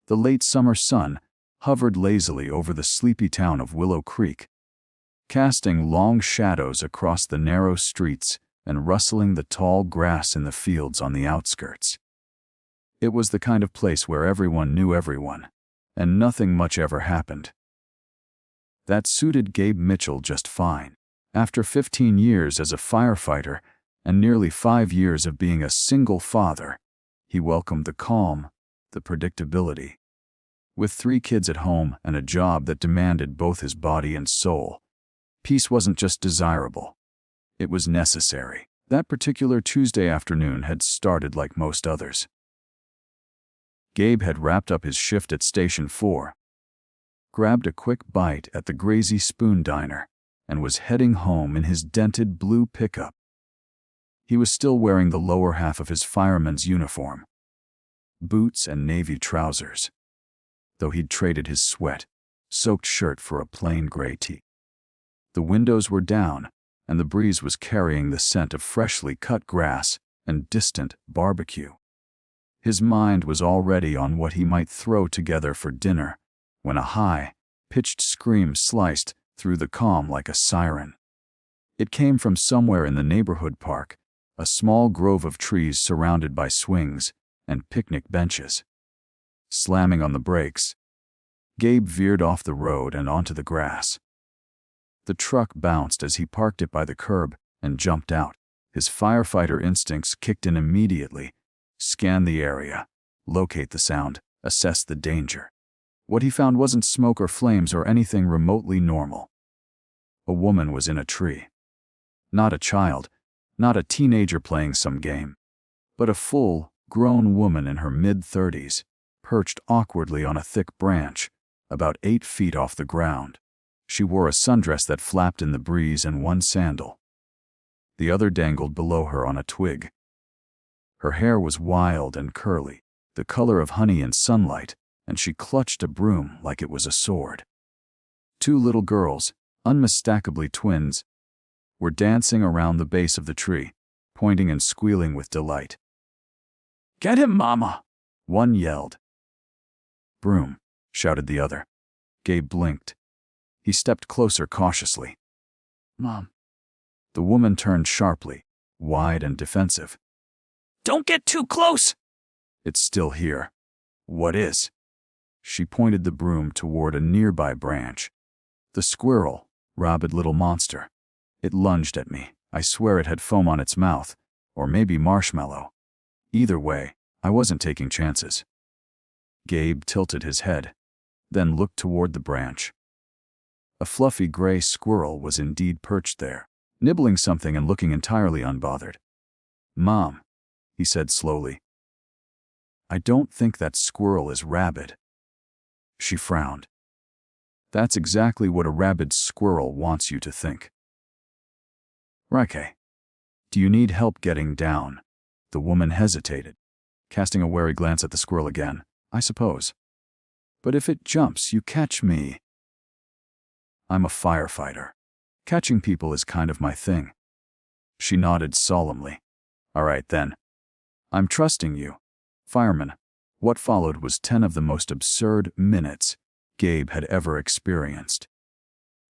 The late summer sun hovered lazily over the sleepy town of Willow Creek, casting long shadows across the narrow streets and rustling the tall grass in the fields on the outskirts. It was the kind of place where everyone knew everyone, and nothing much ever happened. That suited Gabe Mitchell just fine. After 15 years as a firefighter and nearly 5 years of being a single father, he welcomed the calm, the predictability. With 3 kids at home and a job that demanded both his body and soul, peace wasn't just desirable. It was necessary. That particular Tuesday afternoon had started like most others. Gabe had wrapped up his shift at Station 4, grabbed a quick bite at the Grazy Spoon Diner, and was heading home in his dented blue pickup. He was still wearing the lower half of his fireman's uniform, boots and navy trousers, though he'd traded his sweat-soaked shirt for a plain gray tee. The windows were down, and the breeze was carrying the scent of freshly cut grass and distant barbecue. His mind was already on what he might throw together for dinner when a high-pitched scream sliced through the calm like a siren. It came from somewhere in the neighborhood park, a small grove of trees surrounded by swings and picnic benches. Slamming on the brakes, Gabe veered off the road and onto the grass. The truck bounced as he parked it by the curb and jumped out. His firefighter instincts kicked in immediately. Scan the area, locate the sound, assess the danger. What he found wasn't smoke or flames or anything remotely normal. A woman was in a tree. Not a child, not a teenager playing some game, but a full-grown woman in her mid-30s, perched awkwardly on a thick branch, about 8 feet off the ground. She wore a sundress that flapped in the breeze and one sandal. The other dangled below her on a twig. Her hair was wild and curly, the color of honey in sunlight, and she clutched a broom like it was a sword. 2 little girls, unmistakably twins, were dancing around the base of the tree, pointing and squealing with delight. "Get him, Mama!" one yelled. "Broom," shouted the other. Gabe blinked. He stepped closer cautiously. "Mom." The woman turned sharply, wide and defensive. "Don't get too close!" "It's still here." "What is?" She pointed the broom toward a nearby branch. "The squirrel, rabid little monster. It lunged at me. I swear it had foam on its mouth, or maybe marshmallow. Either way, I wasn't taking chances." Gabe tilted his head, then looked toward the branch. A fluffy gray squirrel was indeed perched there, nibbling something and looking entirely unbothered. "Mom," he said slowly, "I don't think that squirrel is rabid." She frowned. "That's exactly what a rabid squirrel wants you to think." "Rike, do you need help getting down?" The woman hesitated, casting a wary glance at the squirrel again. "I suppose. But if it jumps, you catch me." "I'm a firefighter. Catching people is kind of my thing." She nodded solemnly. "All right, then. I'm trusting you." Fireman. What followed was 10 of the most absurd minutes Gabe had ever experienced.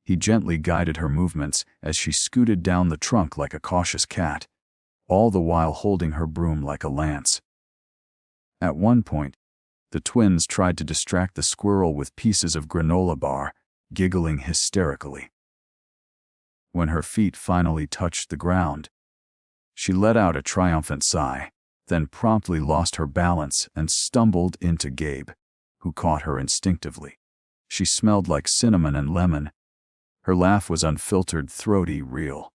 He gently guided her movements as she scooted down the trunk like a cautious cat, all the while holding her broom like a lance. At one point, the twins tried to distract the squirrel with pieces of granola bar, giggling hysterically. When her feet finally touched the ground, she let out a triumphant sigh, then promptly lost her balance and stumbled into Gabe, who caught her instinctively. She smelled like cinnamon and lemon. Her laugh was unfiltered, throaty, real.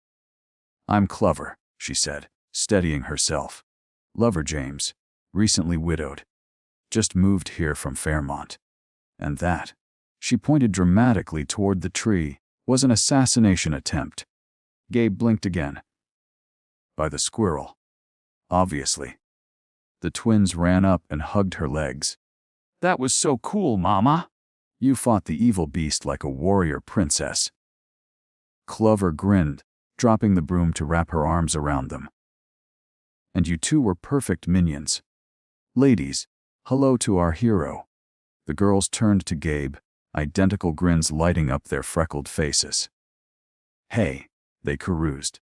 "I'm Clover," she said, steadying herself. "Lover James, recently widowed. Just moved here from Fairmont. And that," she pointed dramatically toward the tree, "was an assassination attempt." Gabe blinked again. "By the squirrel. Obviously." The twins ran up and hugged her legs. "That was so cool, Mama. You fought the evil beast like a warrior princess." Clover grinned, dropping the broom to wrap her arms around them. "And you two were perfect minions. Ladies, hello to our hero." The girls turned to Gabe, identical grins lighting up their freckled faces. "Hey," they caroused.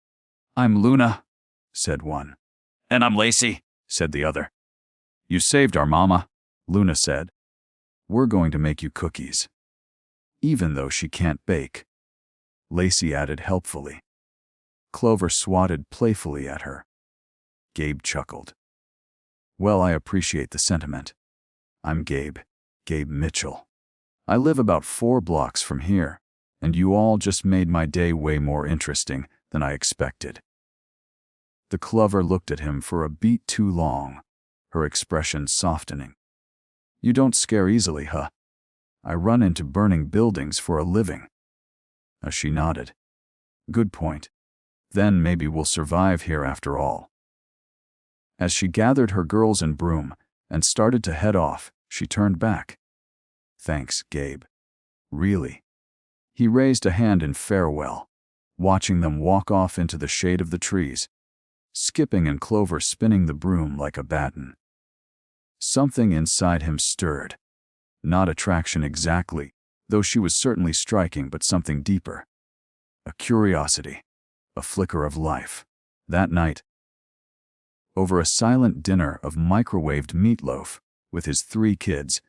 "I'm Luna," said one. "And I'm Lacey," said the other. "You saved our mama," Luna said. "We're going to make you cookies." "Even though she can't bake," Lacey added helpfully. Clover swatted playfully at her. Gabe chuckled. "Well, I appreciate the sentiment. I'm Gabe Mitchell. I live about 4 blocks from here, and you all just made my day way more interesting than I expected." The Clover looked at him for a beat too long, her expression softening. "You don't scare easily, huh? I run into burning buildings for a living." She nodded. "Good point. Then maybe we'll survive here after all." As she gathered her girls and broom and started to head off, she turned back. "Thanks, Gabe. Really." He raised a hand in farewell, watching them walk off into the shade of the trees, Skipping and Clover spinning the broom like a baton. Something inside him stirred. Not attraction exactly, though she was certainly striking, but something deeper. A curiosity, a flicker of life. That night, over a silent dinner of microwaved meatloaf with his 3 kids,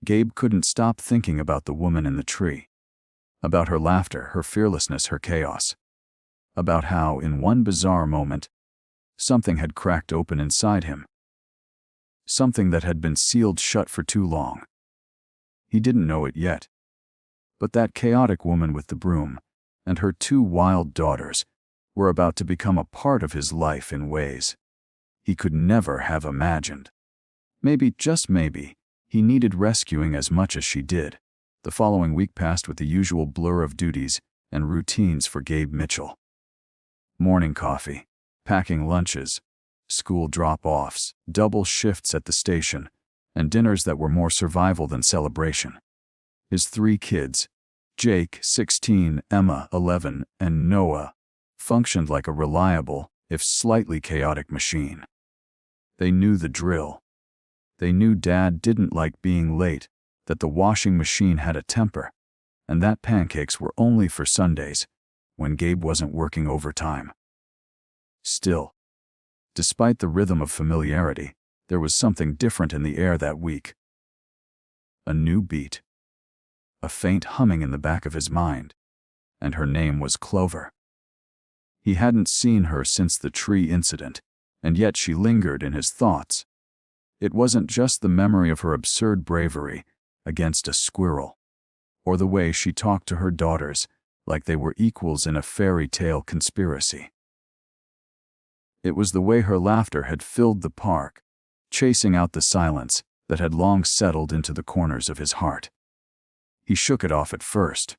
Gabe couldn't stop thinking about the woman in the tree. About her laughter, her fearlessness, her chaos. About how, in one bizarre moment, something had cracked open inside him. Something that had been sealed shut for too long. He didn't know it yet. But that chaotic woman with the broom, and her 2 wild daughters, were about to become a part of his life in ways he could never have imagined. Maybe, just maybe, he needed rescuing as much as she did. The following week passed with the usual blur of duties and routines for Gabe Mitchell. Morning coffee, packing lunches, school drop-offs, double shifts at the station, and dinners that were more survival than celebration. His 3 kids, Jake, 16, Emma, 11, and Noah, functioned like a reliable, if slightly chaotic machine. They knew the drill. They knew Dad didn't like being late, that the washing machine had a temper, and that pancakes were only for Sundays, when Gabe wasn't working overtime. Still, despite the rhythm of familiarity, there was something different in the air that week. A new beat. A faint humming in the back of his mind, and her name was Clover. He hadn't seen her since the tree incident, and yet she lingered in his thoughts. It wasn't just the memory of her absurd bravery against a squirrel, or the way she talked to her daughters like they were equals in a fairy tale conspiracy. It was the way her laughter had filled the park, chasing out the silence that had long settled into the corners of his heart. He shook it off at first.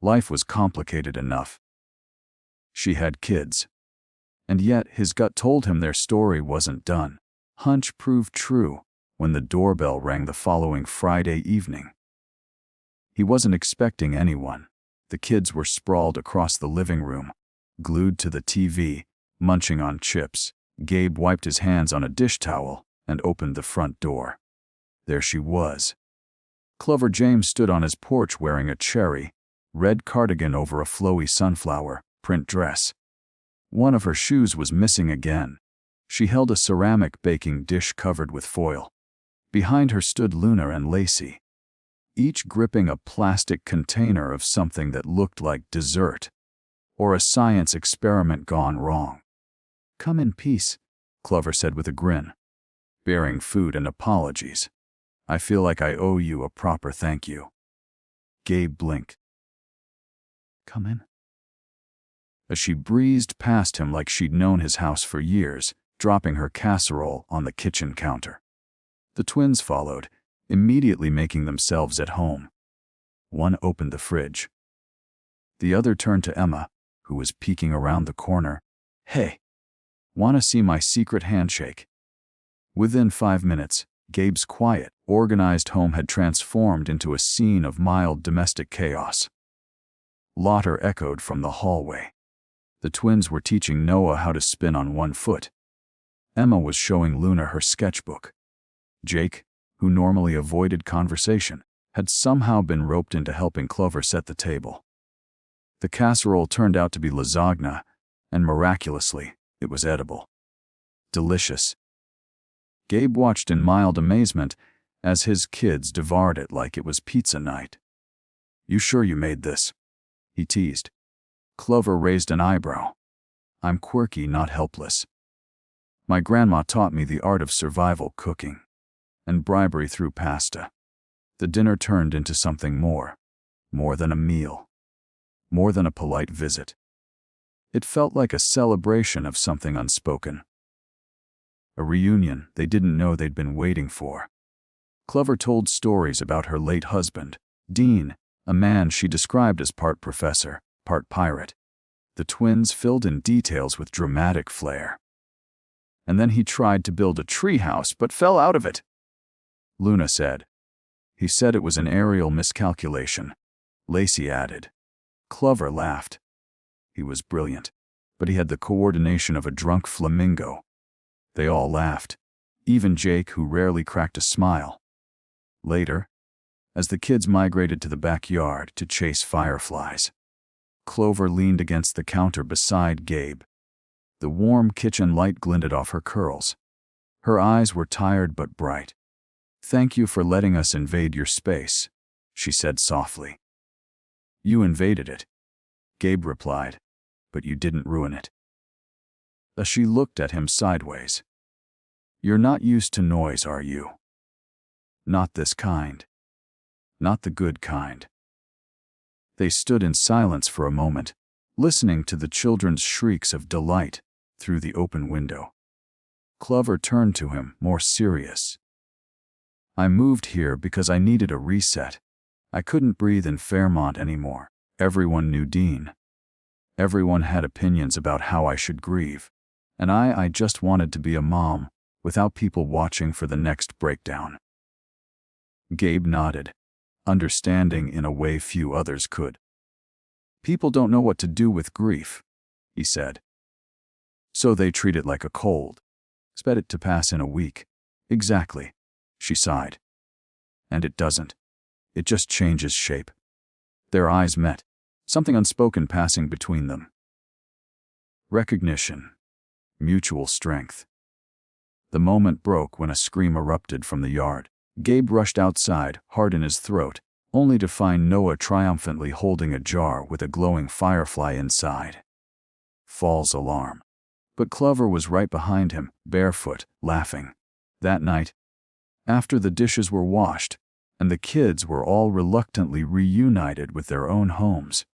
Life was complicated enough. She had kids. And yet his gut told him their story wasn't done. Hunch proved true when the doorbell rang the following Friday evening. He wasn't expecting anyone. The kids were sprawled across the living room, glued to the TV, munching on chips. Gabe wiped his hands on a dish towel and opened the front door. There she was. Clover James stood on his porch wearing a cherry red cardigan over a flowy sunflower print dress. One of her shoes was missing again. She held a ceramic baking dish covered with foil. Behind her stood Luna and Lacey, each gripping a plastic container of something that looked like dessert, or a science experiment gone wrong. "Come in peace," Clover said with a grin, bearing food and apologies. "I feel like I owe you a proper thank you." Gabe blinked. "Come in." As she breezed past him like she'd known his house for years, dropping her casserole on the kitchen counter. The twins followed, immediately making themselves at home. One opened the fridge. The other turned to Emma, who was peeking around the corner. "Hey, wanna see my secret handshake?" Within 5 minutes, Gabe's quiet, organized home had transformed into a scene of mild domestic chaos. Laughter echoed from the hallway. The twins were teaching Noah how to spin on one foot. Emma was showing Luna her sketchbook. Jake, who normally avoided conversation, had somehow been roped into helping Clover set the table. The casserole turned out to be lasagna, and miraculously, it was edible. Delicious. Gabe watched in mild amazement as his kids devoured it like it was pizza night. "You sure you made this?" he teased. Clover raised an eyebrow. "I'm quirky, not helpless. My grandma taught me the art of survival cooking and bribery through pasta." The dinner turned into something more than a meal, more than a polite visit. It felt like a celebration of something unspoken. A reunion they didn't know they'd been waiting for. Clover told stories about her late husband, Dean, a man she described as part professor, part pirate. The twins filled in details with dramatic flair. "And then he tried to build a treehouse but fell out of it," Luna said. "He said it was an aerial miscalculation," Lacey added. Clover laughed. He was brilliant, but he had the coordination of a drunk flamingo. They all laughed, even Jake, who rarely cracked a smile. Later, as the kids migrated to the backyard to chase fireflies, Clover leaned against the counter beside Gabe. The warm kitchen light glinted off her curls. Her eyes were tired but bright. "Thank you for letting us invade your space," she said softly. "You invaded it," Gabe replied, "but you didn't ruin it." As she looked at him sideways. "You're not used to noise, are you? Not this kind. Not the good kind." They stood in silence for a moment, listening to the children's shrieks of delight through the open window. Clover turned to him, more serious. "I moved here because I needed a reset. I couldn't breathe in Fairmont anymore. Everyone knew Dean. Everyone had opinions about how I should grieve. And I just wanted to be a mom, without people watching for the next breakdown." Gabe nodded, understanding in a way few others could. "People don't know what to do with grief," he said. "So they treat it like a cold. Expect it to pass in a week." "Exactly," she sighed. "And it doesn't. It just changes shape." Their eyes met, something unspoken passing between them. Recognition. Mutual strength. The moment broke when a scream erupted from the yard. Gabe rushed outside, heart in his throat, only to find Noah triumphantly holding a jar with a glowing firefly inside. False alarm. But Clover was right behind him, barefoot, laughing. That night, after the dishes were washed, and the kids were all reluctantly reunited with their own homes,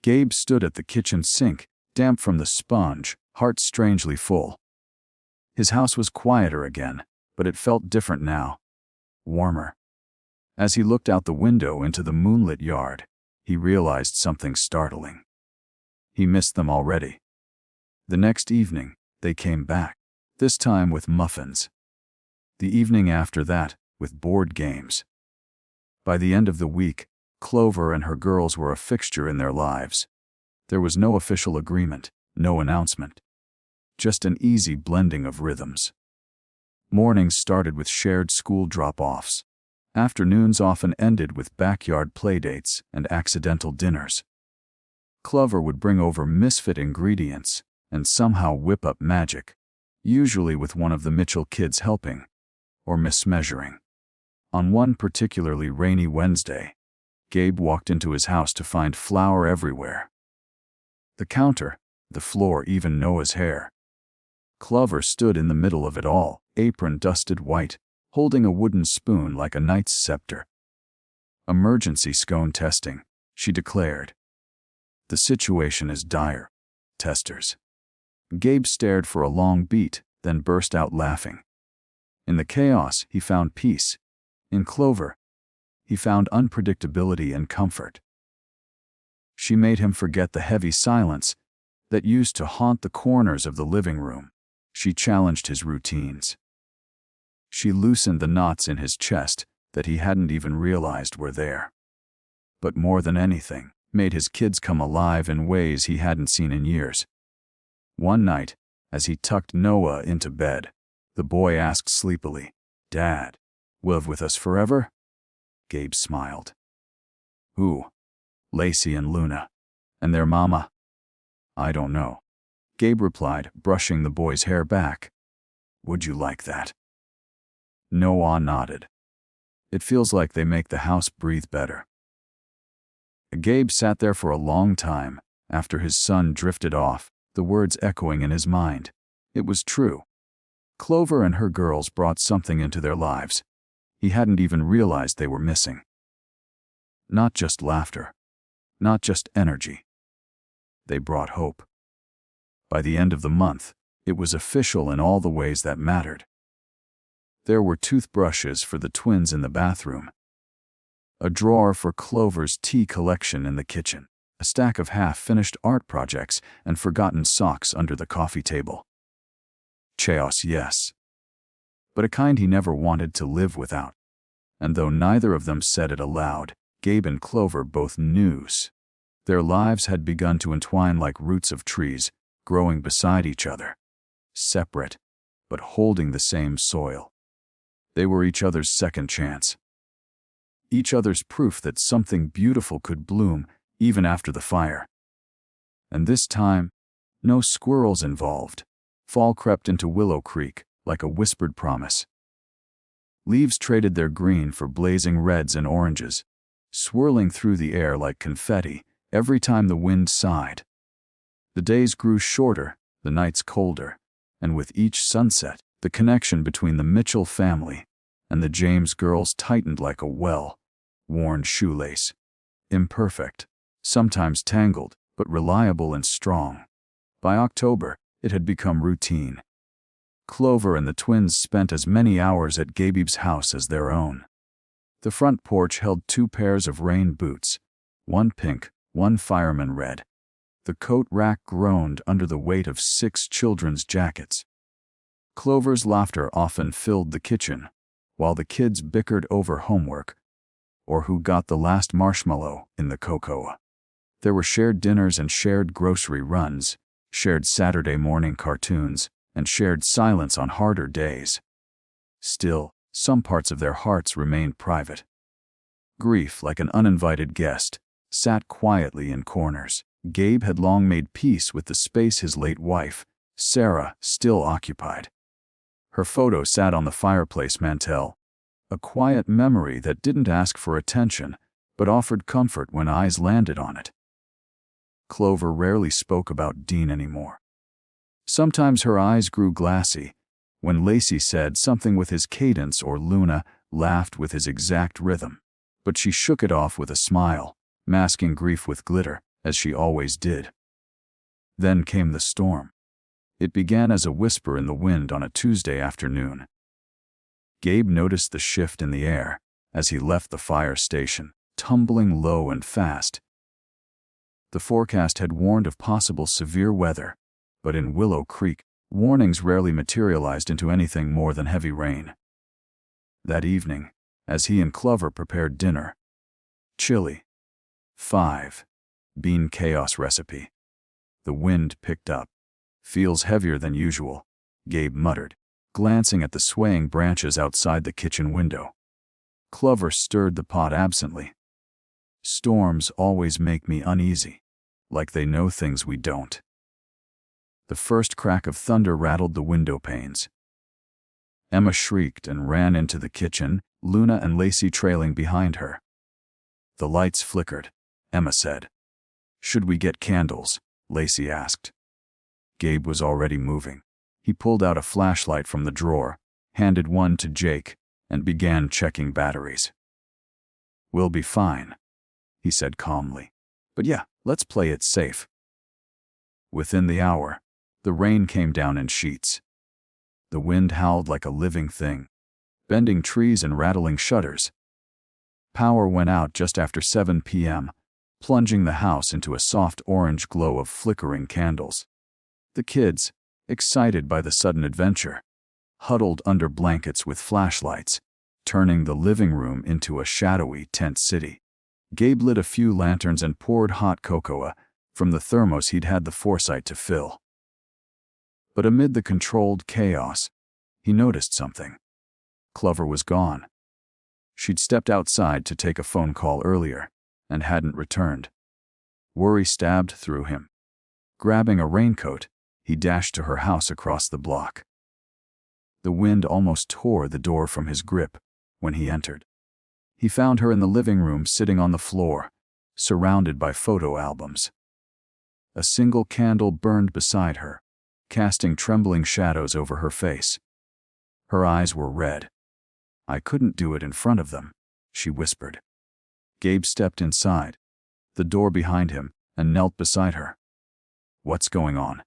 Gabe stood at the kitchen sink, damp from the sponge, heart strangely full. His house was quieter again, but it felt different now. Warmer. As he looked out the window into the moonlit yard, he realized something startling. He missed them already. The next evening, they came back, this time with muffins. The evening after that, with board games. By the end of the week, Clover and her girls were a fixture in their lives. There was no official agreement, no announcement. Just an easy blending of rhythms. Mornings started with shared school drop-offs. Afternoons often ended with backyard playdates and accidental dinners. Clover would bring over misfit ingredients and somehow whip up magic, usually with one of the Mitchell kids helping, or mismeasuring. On one particularly rainy Wednesday, Gabe walked into his house to find flour everywhere. The counter, the floor, even Noah's hair. Clover stood in the middle of it all, apron dusted white, holding a wooden spoon like a knight's scepter. "Emergency scone testing," she declared. "The situation is dire. Testers." Gabe stared for a long beat, then burst out laughing. In the chaos, he found peace. In Clover, he found unpredictability and comfort. She made him forget the heavy silence that used to haunt the corners of the living room. She challenged his routines. She loosened the knots in his chest that he hadn't even realized were there. But more than anything, made his kids come alive in ways he hadn't seen in years. One night, as he tucked Noah into bed, the boy asked sleepily, "Dad, Live with us forever? Gabe smiled. Who? Lacey and Luna. And their mama? I don't know. Gabe replied, brushing the boy's hair back. Would you like that? Noah nodded. It feels like they make the house breathe better. Gabe sat there for a long time, after his son drifted off, the words echoing in his mind. It was true. Clover and her girls brought something into their lives. He hadn't even realized they were missing. Not just laughter. Not just energy. They brought hope. By the end of the month, it was official in all the ways that mattered. There were toothbrushes for the twins in the bathroom, a drawer for Clover's tea collection in the kitchen, a stack of half-finished art projects and forgotten socks under the coffee table. Chaos, yes, but a kind he never wanted to live without. And though neither of them said it aloud, Gabe and Clover both knew. Their lives had begun to entwine like roots of trees, growing beside each other, separate, but holding the same soil. They were each other's second chance. Each other's proof that something beautiful could bloom even after the fire. And this time, no squirrels involved. Fall crept into Willow Creek like a whispered promise. Leaves traded their green for blazing reds and oranges, swirling through the air like confetti every time the wind sighed. The days grew shorter, the nights colder, and with each sunset, the connection between the Mitchell family and the James girls tightened like a well-worn shoelace. Imperfect, sometimes tangled, but reliable and strong. By October, it had become routine. Clover and the twins spent as many hours at Gabe's house as their own. The front porch held 2 pairs of rain boots, one pink, one fireman red. The coat rack groaned under the weight of 6 children's jackets. Clover's laughter often filled the kitchen, while the kids bickered over homework, or who got the last marshmallow in the cocoa. There were shared dinners and shared grocery runs, shared Saturday morning cartoons, and shared silence on harder days. Still, some parts of their hearts remained private. Grief, like an uninvited guest, sat quietly in corners. Gabe had long made peace with the space his late wife, Sarah, still occupied. Her photo sat on the fireplace mantel, a quiet memory that didn't ask for attention, but offered comfort when eyes landed on it. Clover rarely spoke about Dean anymore. Sometimes her eyes grew glassy when Lacey said something with his cadence or Luna laughed with his exact rhythm, but she shook it off with a smile, masking grief with glitter, as she always did. Then came the storm. It began as a whisper in the wind on a Tuesday afternoon. Gabe noticed the shift in the air as he left the fire station, tumbling low and fast. The forecast had warned of possible severe weather, but in Willow Creek, warnings rarely materialized into anything more than heavy rain. That evening, as he and Clover prepared dinner, chili, 5-bean chaos recipe, the wind picked up. Feels heavier than usual, Gabe muttered, glancing at the swaying branches outside the kitchen window. Clover stirred the pot absently. Storms always make me uneasy, like they know things we don't. The first crack of thunder rattled the window panes. Emma shrieked and ran into the kitchen, Luna and Lacey trailing behind her. The lights flickered, Emma said. "Should we get candles?" Lacey asked. Gabe was already moving. He pulled out a flashlight from the drawer, handed one to Jake, and began checking batteries. "We'll be fine," he said calmly. "But yeah, let's play it safe." Within the hour, the rain came down in sheets. The wind howled like a living thing, bending trees and rattling shutters. Power went out just after 7 p.m., plunging the house into a soft orange glow of flickering candles. The kids, excited by the sudden adventure, huddled under blankets with flashlights, turning the living room into a shadowy tent city. Gabe lit a few lanterns and poured hot cocoa from the thermos he'd had the foresight to fill. But amid the controlled chaos, he noticed something. Clover was gone. She'd stepped outside to take a phone call earlier and hadn't returned. Worry stabbed through him. Grabbing a raincoat, he dashed to her house across the block. The wind almost tore the door from his grip when he entered. He found her in the living room sitting on the floor, surrounded by photo albums. A single candle burned beside her, casting trembling shadows over her face. Her eyes were red. "I couldn't do it in front of them," she whispered. Gabe stepped inside, the door behind him, and knelt beside her. "What's going on?"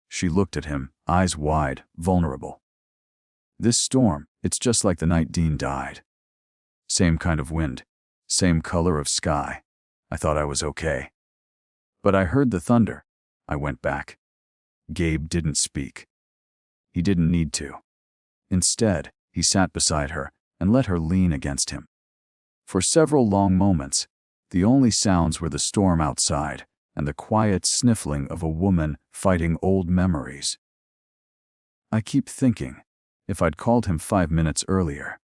She looked at him, eyes wide, vulnerable. "This storm, it's just like the night Dean died. Same kind of wind, same color of sky. I thought I was okay. But I heard the thunder. I went back." Gabe didn't speak. He didn't need to. Instead, he sat beside her and let her lean against him. For several long moments, the only sounds were the storm outside and the quiet sniffling of a woman fighting old memories. "I keep thinking, if I'd called him 5 minutes earlier.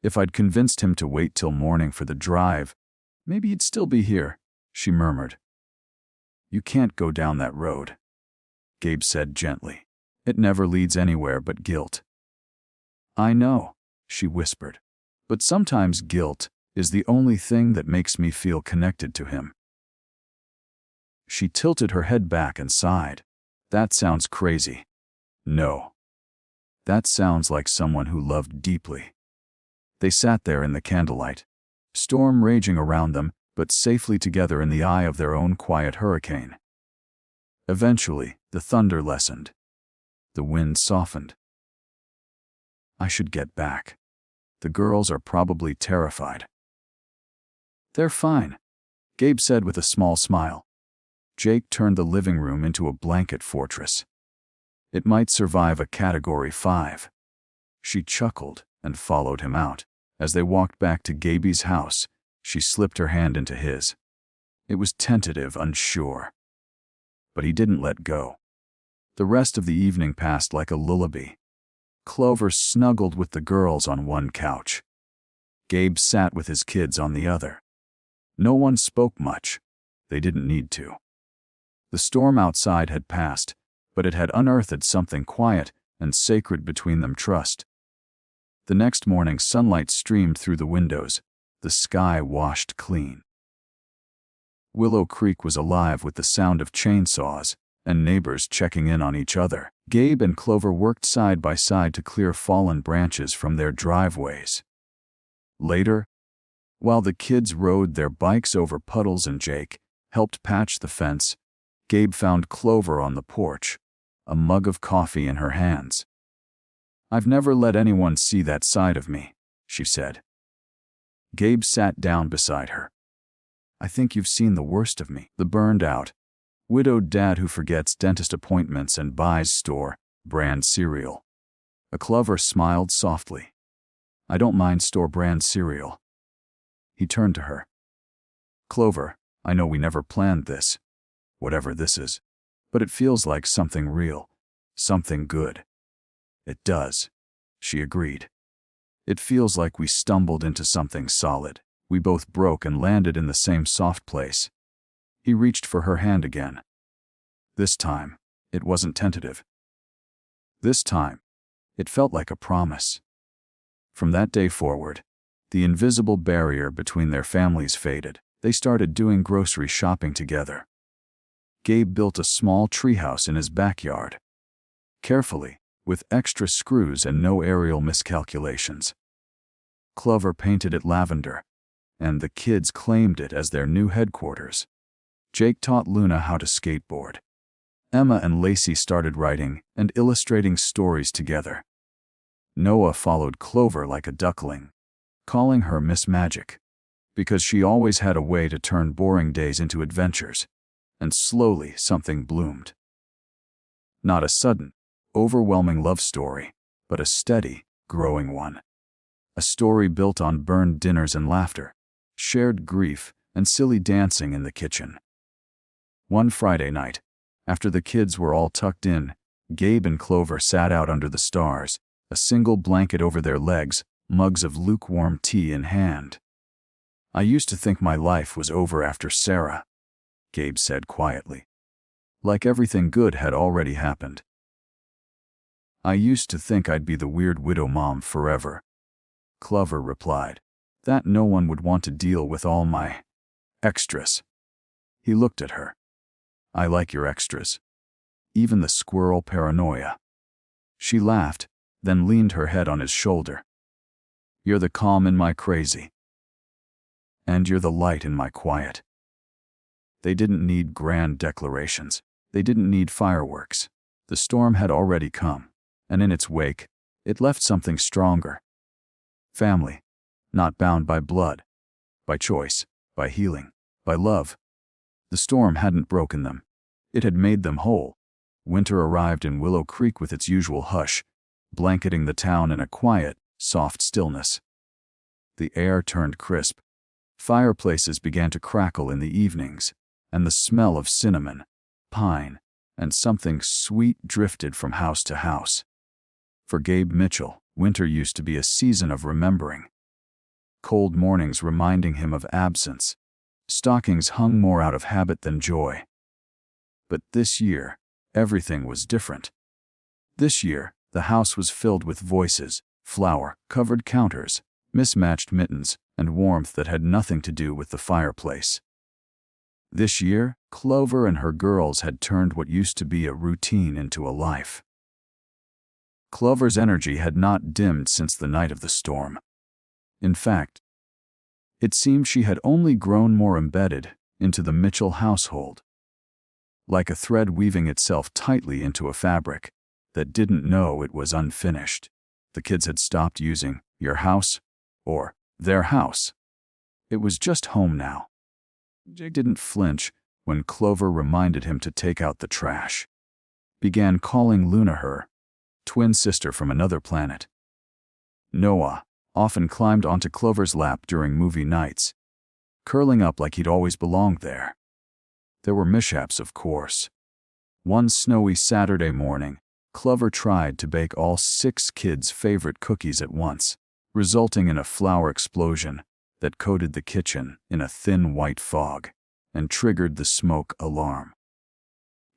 If I'd convinced him to wait till morning for the drive, maybe he'd still be here," she murmured. "You can't go down that road," Gabe said gently. "It never leads anywhere but guilt." "I know," she whispered, "but sometimes guilt is the only thing that makes me feel connected to him." She tilted her head back and sighed. "That sounds crazy." "No. That sounds like someone who loved deeply." They sat there in the candlelight, storm raging around them, but safely together in the eye of their own quiet hurricane. Eventually, the thunder lessened. The wind softened. "I should get back. The girls are probably terrified." "They're fine," Gabe said with a small smile. Jake turned the living room into a blanket fortress. It might survive a Category 5. She chuckled and followed him out. As they walked back to Gaby's house, she slipped her hand into his. It was tentative, unsure. But he didn't let go. The rest of the evening passed like a lullaby. Clover snuggled with the girls on one couch. Gabe sat with his kids on the other. No one spoke much. They didn't need to. The storm outside had passed, but it had unearthed something quiet and sacred between them. Trust. The next morning, sunlight streamed through the windows. The sky washed clean. Willow Creek was alive with the sound of chainsaws and neighbors checking in on each other. Gabe and Clover worked side by side to clear fallen branches from their driveways. Later, while the kids rode their bikes over puddles and Jake helped patch the fence, Gabe found Clover on the porch, a mug of coffee in her hands. "I've never let anyone see that side of me," she said. Gabe sat down beside her. "I think you've seen the worst of me. The burned out, widowed dad who forgets dentist appointments and buys store-brand cereal." Clover smiled softly. "I don't mind store-brand cereal." He turned to her. "Clover, I know we never planned this, whatever this is, but it feels like something real, something good." "It does," she agreed. "It feels like we stumbled into something solid. We both broke and landed in the same soft place." He reached for her hand again. This time, it wasn't tentative. This time, it felt like a promise. From that day forward, the invisible barrier between their families faded. They started doing grocery shopping together. Gabe built a small treehouse in his backyard. Carefully, with extra screws and no aerial miscalculations. Clover painted it lavender, and the kids claimed it as their new headquarters. Jake taught Luna how to skateboard. Emma and Lacey started writing and illustrating stories together. Noah followed Clover like a duckling, calling her Miss Magic, because she always had a way to turn boring days into adventures, and slowly something bloomed. Not a sudden, overwhelming love story, but a steady, growing one. A story built on burned dinners and laughter, shared grief, and silly dancing in the kitchen. One Friday night, after the kids were all tucked in, Gabe and Clover sat out under the stars, a single blanket over their legs, mugs of lukewarm tea in hand. "I used to think my life was over after Sarah," Gabe said quietly. Like everything good had already happened. "I used to think I'd be the weird widow mom forever," Clover replied. "That no one would want to deal with all my extras." He looked at her. "I like your extras. Even the squirrel paranoia." She laughed, then leaned her head on his shoulder. "You're the calm in my crazy. And you're the light in my quiet." They didn't need grand declarations. They didn't need fireworks. The storm had already come, and in its wake, it left something stronger. Family, not bound by blood, by choice, by healing, by love. The storm hadn't broken them. It had made them whole. Winter arrived in Willow Creek with its usual hush, blanketing the town in a quiet, soft stillness. The air turned crisp. Fireplaces began to crackle in the evenings, and the smell of cinnamon, pine, and something sweet drifted from house to house. For Gabe Mitchell, winter used to be a season of remembering. Cold mornings reminding him of absence. Stockings hung more out of habit than joy. But this year, everything was different. This year, the house was filled with voices, flour-covered counters, mismatched mittens, and warmth that had nothing to do with the fireplace. This year, Clover and her girls had turned what used to be a routine into a life. Clover's energy had not dimmed since the night of the storm. In fact, it seemed she had only grown more embedded into the Mitchell household. Like a thread weaving itself tightly into a fabric that didn't know it was unfinished. The kids had stopped using your house or their house. It was just home now. Jake didn't flinch when Clover reminded him to take out the trash. Began calling Luna her twin sister from another planet. Noah often climbed onto Clover's lap during movie nights, curling up like he'd always belonged there. There were mishaps, of course. One snowy Saturday morning, Clover tried to bake all 6 kids' favorite cookies at once, resulting in a flour explosion that coated the kitchen in a thin white fog and triggered the smoke alarm.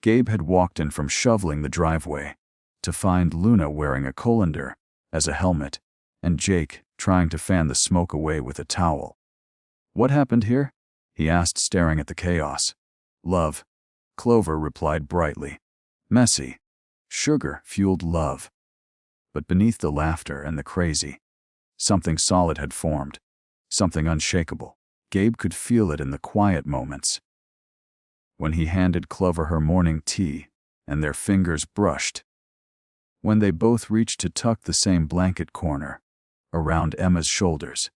Gabe had walked in from shoveling the driveway to find Luna wearing a colander as a helmet and Jake trying to fan the smoke away with a towel. "What happened here?" he asked, staring at the chaos. "Love," Clover replied brightly. "Messy, sugar-fueled love." But beneath the laughter and the crazy, something solid had formed, something unshakable. Gabe could feel it in the quiet moments. When he handed Clover her morning tea, and their fingers brushed. When they both reached to tuck the same blanket corner around Emma's shoulders.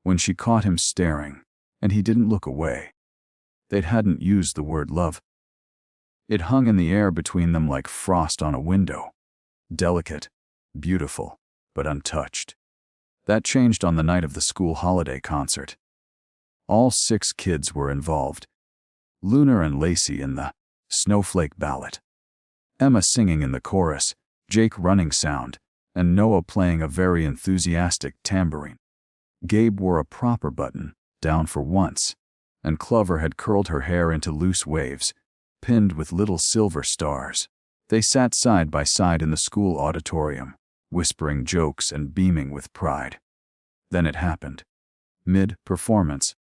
When she caught him staring, and he didn't look away. They hadn't used the word love. It hung in the air between them like frost on a window. Delicate, beautiful, but untouched. That changed on the night of the school holiday concert. All 6 kids were involved. Luna and Lacey in the snowflake ballad, Emma singing in the chorus, Jake running sound, and Noah playing a very enthusiastic tambourine. Gabe wore a proper button, down for once, and Clover had curled her hair into loose waves, pinned with little silver stars. They sat side by side in the school auditorium, whispering jokes and beaming with pride. Then it happened. Mid-performance,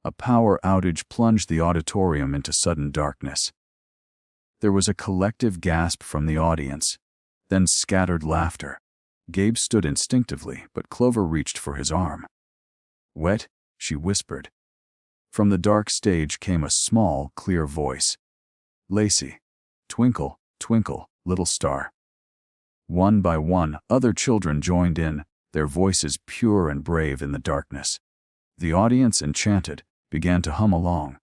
a power outage plunged the auditorium into sudden darkness. There was a collective gasp from the audience, then scattered laughter. Gabe stood instinctively, but Clover reached for his arm. "Wet?" she whispered. From the dark stage came a small, clear voice. "Lacey. Twinkle, twinkle, little star." One by one, other children joined in, their voices pure and brave in the darkness. The audience, enchanted, began to hum along.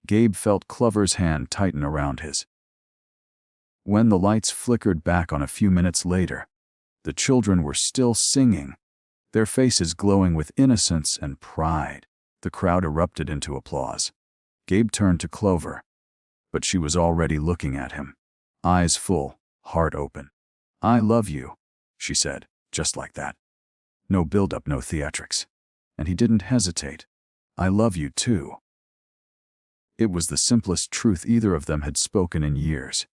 Gabe felt Clover's hand tighten around his. When the lights flickered back on a few minutes later, the children were still singing, their faces glowing with innocence and pride. The crowd erupted into applause. Gabe turned to Clover, but she was already looking at him, eyes full, heart open. "I love you," she said, just like that. No build-up, no theatrics. And he didn't hesitate. "I love you too." It was the simplest truth either of them had spoken in years.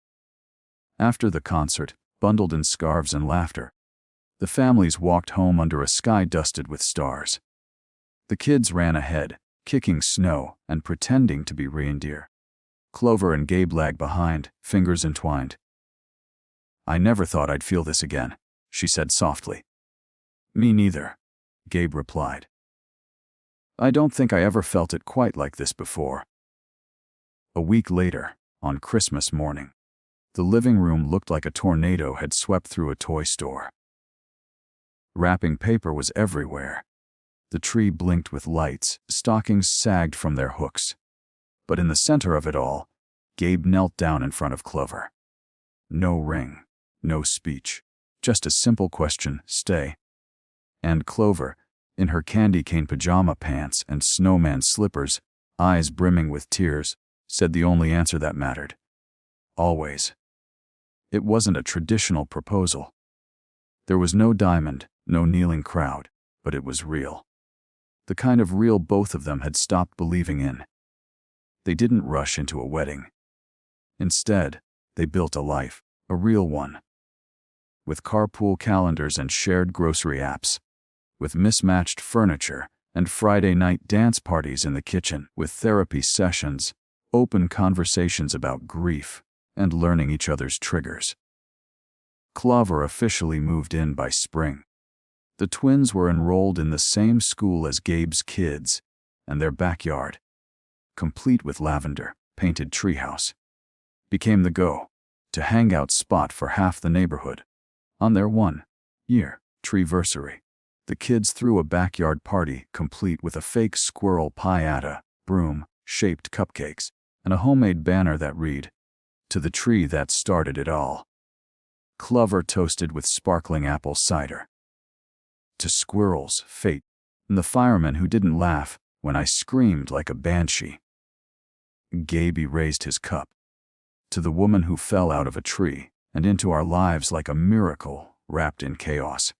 After the concert, bundled in scarves and laughter, the families walked home under a sky dusted with stars. The kids ran ahead, kicking snow and pretending to be reindeer. Clover and Gabe lagged behind, fingers entwined. "I never thought I'd feel this again," she said softly. "Me neither," Gabe replied. "I don't think I ever felt it quite like this before." A week later, on Christmas morning, the living room looked like a tornado had swept through a toy store. Wrapping paper was everywhere. The tree blinked with lights, stockings sagged from their hooks. But in the center of it all, Gabe knelt down in front of Clover. No ring, no speech, just a simple question, "Stay?" And Clover, in her candy cane pajama pants and snowman slippers, eyes brimming with tears, said the only answer that mattered. Always. It wasn't a traditional proposal. There was no diamond, no kneeling crowd, but it was real. The kind of real both of them had stopped believing in. They didn't rush into a wedding. Instead, they built a life, a real one. With carpool calendars and shared grocery apps. With mismatched furniture and Friday night dance parties in the kitchen. With therapy sessions, open conversations about grief, and learning each other's triggers. Clover officially moved in by spring. The twins were enrolled in the same school as Gabe's kids, and their backyard, complete with lavender-painted treehouse, became the go-to hangout spot for half the neighborhood. On their one-year treeversary, the kids threw a backyard party complete with a fake squirrel piñata, broom-shaped cupcakes, and a homemade banner that read, "To the tree that started it all." Clover toasted with sparkling apple cider. To squirrel's fate, and the fireman who didn't laugh when I screamed like a banshee. Gabe raised his cup. To the woman who fell out of a tree and into our lives like a miracle wrapped in chaos.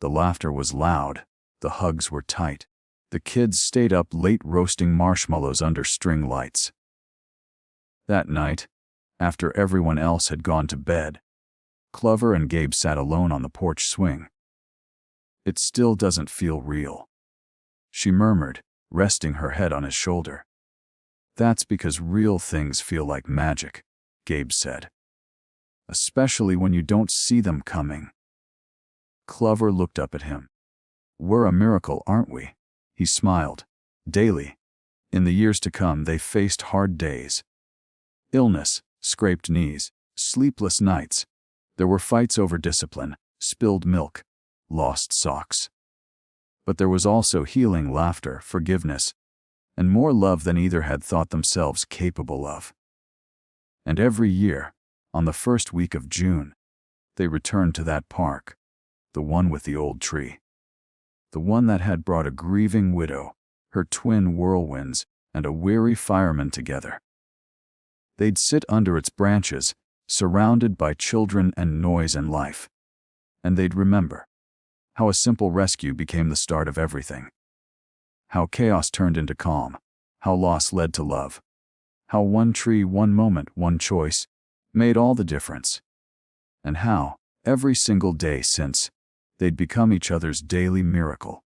The laughter was loud, the hugs were tight. The kids stayed up late roasting marshmallows under string lights. That night, after everyone else had gone to bed, Clover and Gabe sat alone on the porch swing. "It still doesn't feel real," she murmured, resting her head on his shoulder. "That's because real things feel like magic," Gabe said. "Especially when you don't see them coming." Clover looked up at him. "We're a miracle, aren't we?" He smiled. Daily. In the years to come, they faced hard days. Illness, scraped knees, sleepless nights. There were fights over discipline, spilled milk, lost socks. But there was also healing, laughter, forgiveness, and more love than either had thought themselves capable of. And every year, on the first week of June, they returned to that park, the one with the old tree. The one that had brought a grieving widow, her twin whirlwinds, and a weary fireman together. They'd sit under its branches, surrounded by children and noise and life. And they'd remember how a simple rescue became the start of everything. How chaos turned into calm, how loss led to love. How one tree, one moment, one choice made all the difference. And how, every single day since, they'd become each other's daily miracle.